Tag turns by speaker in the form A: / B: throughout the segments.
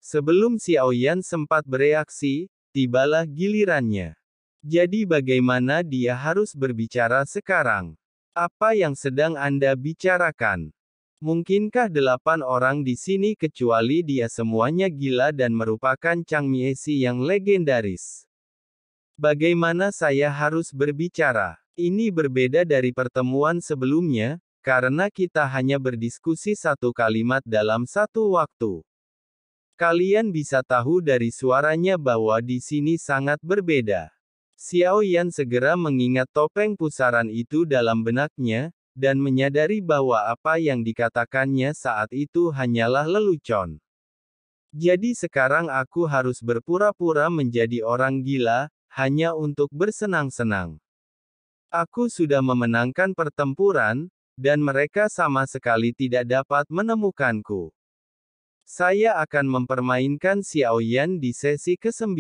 A: Sebelum Xiao Yan sempat bereaksi, tibalah gilirannya. Jadi bagaimana dia harus berbicara sekarang? Apa yang sedang Anda bicarakan? Mungkinkah 8 orang di sini kecuali dia semuanya gila dan merupakan Chang Miesi yang legendaris? Bagaimana saya harus berbicara? Ini berbeda dari pertemuan sebelumnya, karena kita hanya berdiskusi satu kalimat dalam satu waktu. Kalian bisa tahu dari suaranya bahwa di sini sangat berbeda. Xiao Yan segera mengingat topeng pusaran itu dalam benaknya, dan menyadari bahwa apa yang dikatakannya saat itu hanyalah lelucon. Jadi sekarang aku harus berpura-pura menjadi orang gila, hanya untuk bersenang-senang. Aku sudah memenangkan pertempuran, dan mereka sama sekali tidak dapat menemukanku. Saya akan mempermainkan Xiao Yan di sesi ke-9.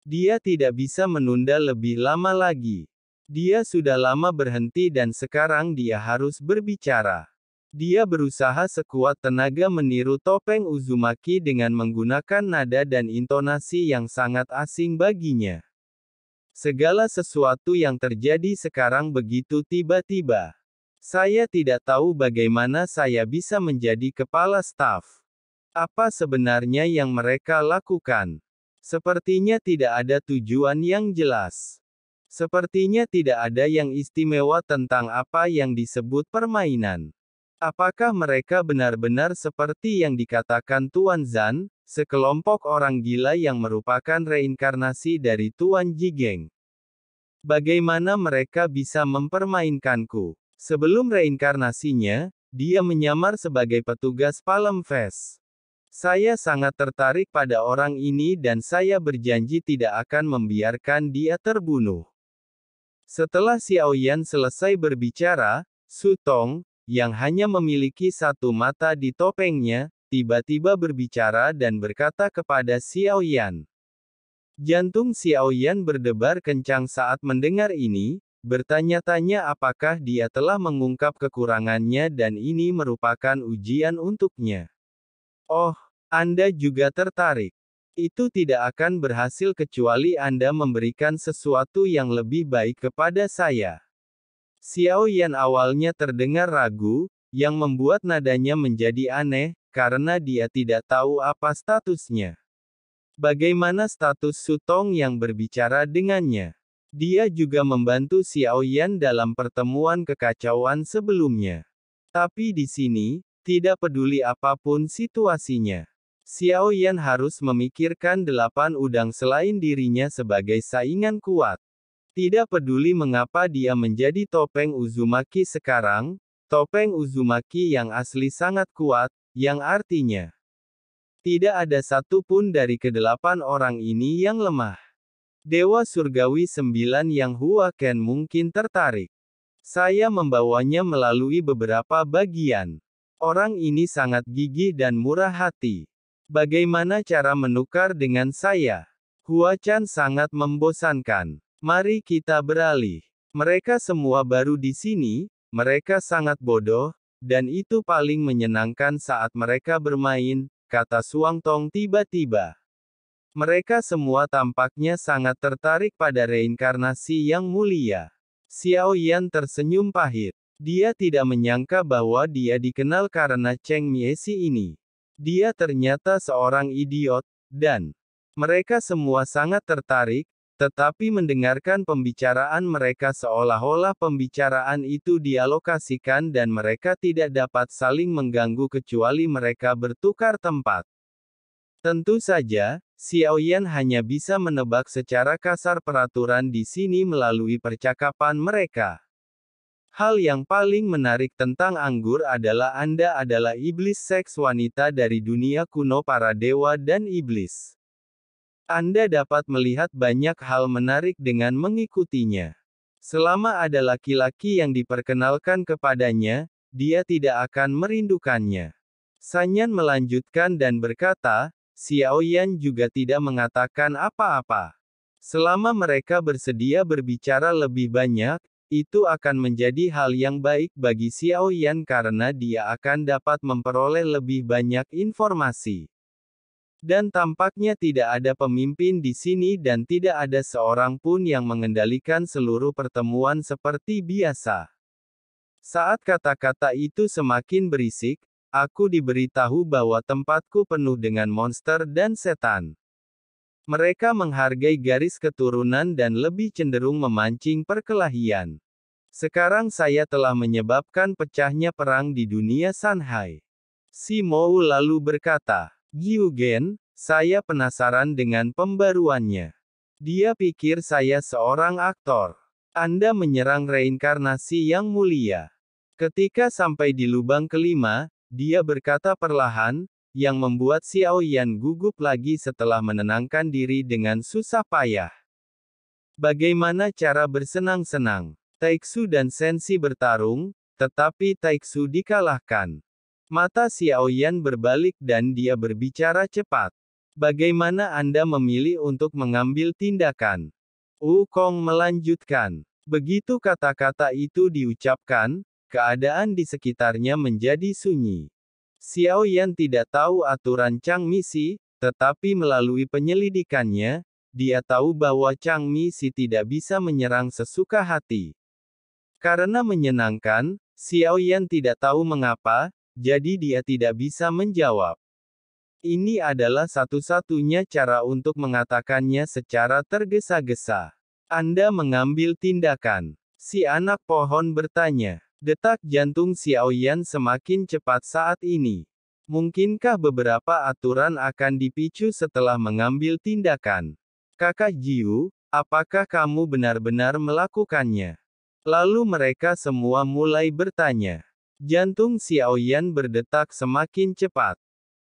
A: Dia tidak bisa menunda lebih lama lagi. Dia sudah lama berhenti dan sekarang dia harus berbicara. Dia berusaha sekuat tenaga meniru topeng Uzumaki dengan menggunakan nada dan intonasi yang sangat asing baginya. Segala sesuatu yang terjadi sekarang begitu tiba-tiba. Saya tidak tahu bagaimana saya bisa menjadi kepala staf. Apa sebenarnya yang mereka lakukan? Sepertinya tidak ada tujuan yang jelas. Sepertinya tidak ada yang istimewa tentang apa yang disebut permainan. Apakah mereka benar-benar seperti yang dikatakan Tuan Zhan, sekelompok orang gila yang merupakan reinkarnasi dari Tuan Jigeng? Bagaimana mereka bisa mempermainkanku? Sebelum reinkarnasinya, dia menyamar sebagai petugas Palm Fest. Saya sangat tertarik pada orang ini dan saya berjanji tidak akan membiarkan dia terbunuh. Setelah Xiao Yan selesai berbicara, Su Tong, yang hanya memiliki satu mata di topengnya, tiba-tiba berbicara dan berkata kepada Xiao Yan. Jantung Xiao Yan berdebar kencang saat mendengar ini, bertanya-tanya apakah dia telah mengungkap kekurangannya dan ini merupakan ujian untuknya. Oh, Anda juga tertarik. Itu tidak akan berhasil kecuali Anda memberikan sesuatu yang lebih baik kepada saya. Xiao Yan awalnya terdengar ragu, yang membuat nadanya menjadi aneh, karena dia tidak tahu apa statusnya. Bagaimana status Su Tong yang berbicara dengannya? Dia juga membantu Xiao Yan dalam pertemuan kekacauan sebelumnya. Tapi di sini, tidak peduli apapun situasinya. Xiao Yan harus memikirkan 8 udang selain dirinya sebagai saingan kuat. Tidak peduli mengapa dia menjadi topeng Uzumaki sekarang, topeng Uzumaki yang asli sangat kuat, yang artinya tidak ada satupun dari ke-8 orang ini yang lemah. Dewa Surgawi 9 yang Hua Ken mungkin tertarik. Saya membawanya melalui beberapa bagian. Orang ini sangat gigih dan murah hati. Bagaimana cara menukar dengan saya? Hua Chan sangat membosankan. Mari kita beralih. Mereka semua baru di sini, mereka sangat bodoh, dan itu paling menyenangkan saat mereka bermain, kata Suang Tong tiba-tiba. Mereka semua tampaknya sangat tertarik pada reinkarnasi yang mulia. Xiao Yan tersenyum pahit. Dia tidak menyangka bahwa dia dikenal karena Cheng Miesi ini. Dia ternyata seorang idiot, dan mereka semua sangat tertarik, tetapi mendengarkan pembicaraan mereka seolah-olah pembicaraan itu dialokasikan dan mereka tidak dapat saling mengganggu kecuali mereka bertukar tempat. Tentu saja, Xiao Yan hanya bisa menebak secara kasar peraturan di sini melalui percakapan mereka. Hal yang paling menarik tentang anggur adalah Anda adalah iblis seks wanita dari dunia kuno para dewa dan iblis. Anda dapat melihat banyak hal menarik dengan mengikutinya. Selama ada laki-laki yang diperkenalkan kepadanya, dia tidak akan merindukannya. Sanyan melanjutkan dan berkata, Xiao Yan juga tidak mengatakan apa-apa. Selama mereka bersedia berbicara lebih banyak, itu akan menjadi hal yang baik bagi Xiao Yan karena dia akan dapat memperoleh lebih banyak informasi. Dan tampaknya tidak ada pemimpin di sini dan tidak ada seorang pun yang mengendalikan seluruh pertemuan seperti biasa. Saat kata-kata itu semakin berisik, aku diberitahu bahwa tempatku penuh dengan monster dan setan. Mereka menghargai garis keturunan dan lebih cenderung memancing perkelahian. Sekarang saya telah menyebabkan pecahnya perang di dunia Sanhai. Si Mou lalu berkata, Gyugen, saya penasaran dengan pembaruannya. Dia pikir saya seorang aktor. Anda menyerang reinkarnasi yang mulia. Ketika sampai di lubang kelima, dia berkata perlahan, yang membuat Xiao Yan gugup lagi setelah menenangkan diri dengan susah payah. Bagaimana cara bersenang-senang? Taixu dan Sensi bertarung, tetapi Taixu dikalahkan. Mata Xiao Yan berbalik dan dia berbicara cepat. Bagaimana Anda memilih untuk mengambil tindakan? Wukong melanjutkan. Begitu kata-kata itu diucapkan, keadaan di sekitarnya menjadi sunyi. Xiao Yan tidak tahu aturan Changmi Si, tetapi melalui penyelidikannya, dia tahu bahwa Changmi Si tidak bisa menyerang sesuka hati. Karena menyenangkan, Xiao Yan tidak tahu mengapa, jadi dia tidak bisa menjawab. Ini adalah satu-satunya cara untuk mengatakannya secara tergesa-gesa. Anda mengambil tindakan. Si anak pohon bertanya. Detak jantung Xiao Yan semakin cepat saat ini. Mungkinkah beberapa aturan akan dipicu setelah mengambil tindakan? Kakak Jiu, apakah kamu benar-benar melakukannya? Lalu mereka semua mulai bertanya. Jantung Xiao Yan berdetak semakin cepat.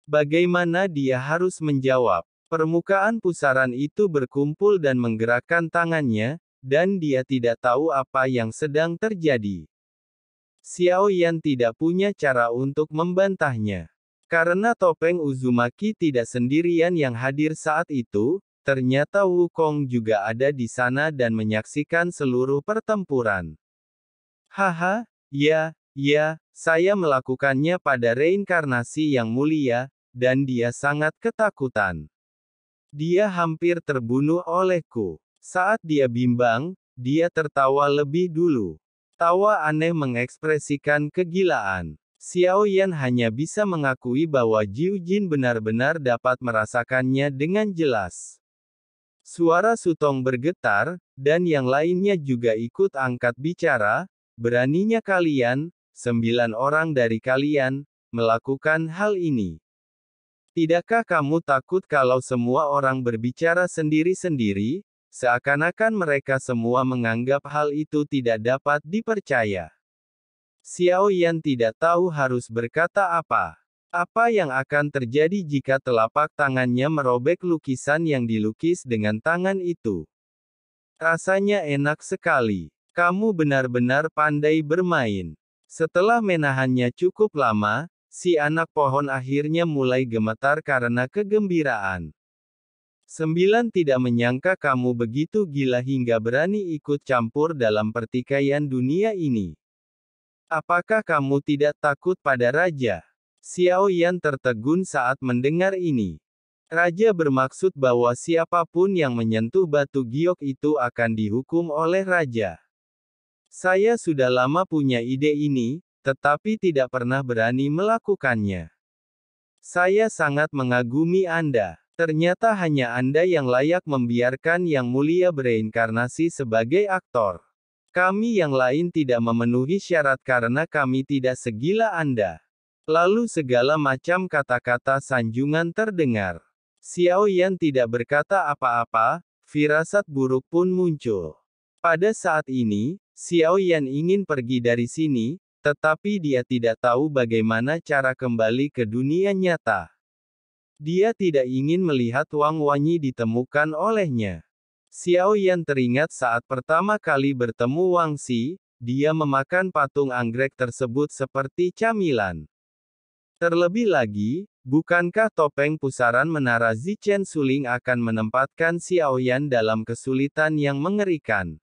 A: Bagaimana dia harus menjawab? Permukaan pusaran itu berkumpul dan menggerakkan tangannya, dan dia tidak tahu apa yang sedang terjadi. Xiao Yan tidak punya cara untuk membantahnya. Karena topeng Uzumaki tidak sendirian yang hadir saat itu, ternyata Wukong juga ada di sana dan menyaksikan seluruh pertempuran. Haha, ya, saya melakukannya pada reinkarnasi yang mulia, dan dia sangat ketakutan. Dia hampir terbunuh olehku. Saat dia bimbang, dia tertawa lebih dulu. Tawa aneh mengekspresikan kegilaan. Xiao Yan hanya bisa mengakui bahwa Jiu Jin benar-benar dapat merasakannya dengan jelas. Suara Sutong bergetar, dan yang lainnya juga ikut angkat bicara, beraninya kalian, 9 orang dari kalian, melakukan hal ini. Tidakkah kamu takut kalau semua orang berbicara sendiri-sendiri? Seakan-akan mereka semua menganggap hal itu tidak dapat dipercaya. Xiao Yan tidak tahu harus berkata apa. Apa yang akan terjadi jika telapak tangannya merobek lukisan yang dilukis dengan tangan itu? Rasanya enak sekali. Kamu benar-benar pandai bermain. Setelah menahannya cukup lama, si anak pohon akhirnya mulai gemetar karena kegembiraan. 9 tidak menyangka kamu begitu gila hingga berani ikut campur dalam pertikaian dunia ini. Apakah kamu tidak takut pada raja? Xiao Yan tertegun saat mendengar ini. Raja bermaksud bahwa siapapun yang menyentuh batu giok itu akan dihukum oleh raja. Saya sudah lama punya ide ini, tetapi tidak pernah berani melakukannya. Saya sangat mengagumi Anda. Ternyata hanya Anda yang layak membiarkan Yang Mulia bereinkarnasi sebagai aktor. Kami yang lain tidak memenuhi syarat karena kami tidak segila Anda. Lalu segala macam kata-kata sanjungan terdengar. Xiao Yan tidak berkata apa-apa, firasat buruk pun muncul. Pada saat ini, Xiao Yan ingin pergi dari sini, tetapi dia tidak tahu bagaimana cara kembali ke dunia nyata. Dia tidak ingin melihat Wang Wanyi ditemukan olehnya. Xiao Yan teringat saat pertama kali bertemu Wang Xi, dia memakan patung anggrek tersebut seperti camilan. Terlebih lagi, bukankah topeng pusaran menara Zichen Suling akan menempatkan Xiao Yan dalam kesulitan yang mengerikan?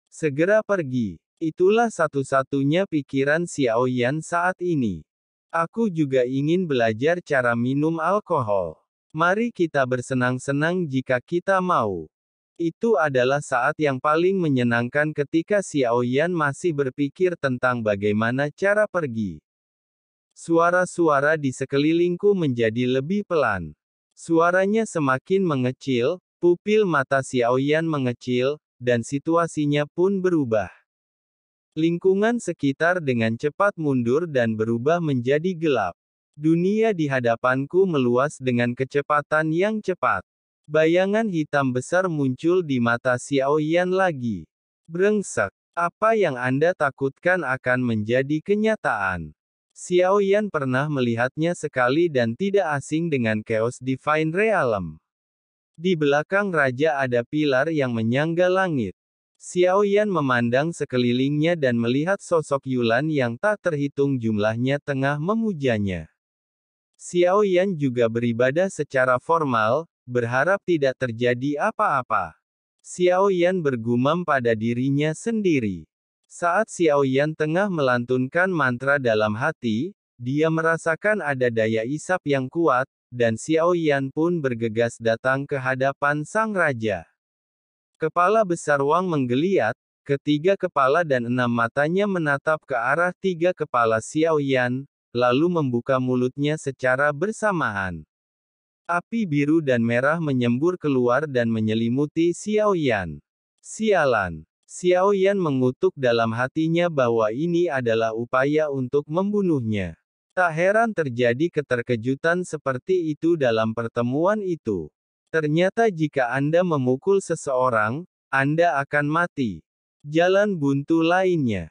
A: Segera pergi. Itulah satu-satunya pikiran Xiao Yan saat ini. Aku juga ingin belajar cara minum alkohol. Mari kita bersenang-senang jika kita mau. Itu adalah saat yang paling menyenangkan ketika Xiao Yan masih berpikir tentang bagaimana cara pergi. Suara-suara di sekelilingku menjadi lebih pelan. Suaranya semakin mengecil, pupil mata Xiao Yan mengecil, dan situasinya pun berubah. Lingkungan sekitar dengan cepat mundur dan berubah menjadi gelap. Dunia di hadapanku meluas dengan kecepatan yang cepat. Bayangan hitam besar muncul di mata Xiao Yan lagi. Brengsek, apa yang Anda takutkan akan menjadi kenyataan. Xiao Yan pernah melihatnya sekali dan tidak asing dengan Chaos Divine Realm. Di belakang raja ada pilar yang menyangga langit. Xiao Yan memandang sekelilingnya dan melihat sosok Yulan yang tak terhitung jumlahnya tengah memujanya. Xiao Yan juga beribadah secara formal, berharap tidak terjadi apa-apa. Xiao Yan bergumam pada dirinya sendiri. Saat Xiao Yan tengah melantunkan mantra dalam hati, dia merasakan ada daya isap yang kuat, dan Xiao Yan pun bergegas datang ke hadapan sang raja. Kepala besar Wang menggeliat, ketiga kepala dan 6 matanya menatap ke arah 3 kepala Xiao Yan, lalu membuka mulutnya secara bersamaan. Api biru dan merah menyembur keluar dan menyelimuti Xiao Yan. Sialan. Xiao Yan mengutuk dalam hatinya bahwa ini adalah upaya untuk membunuhnya. Tak heran terjadi keterkejutan seperti itu dalam pertemuan itu. Ternyata jika Anda memukul seseorang, Anda akan mati. Jalan buntu lainnya.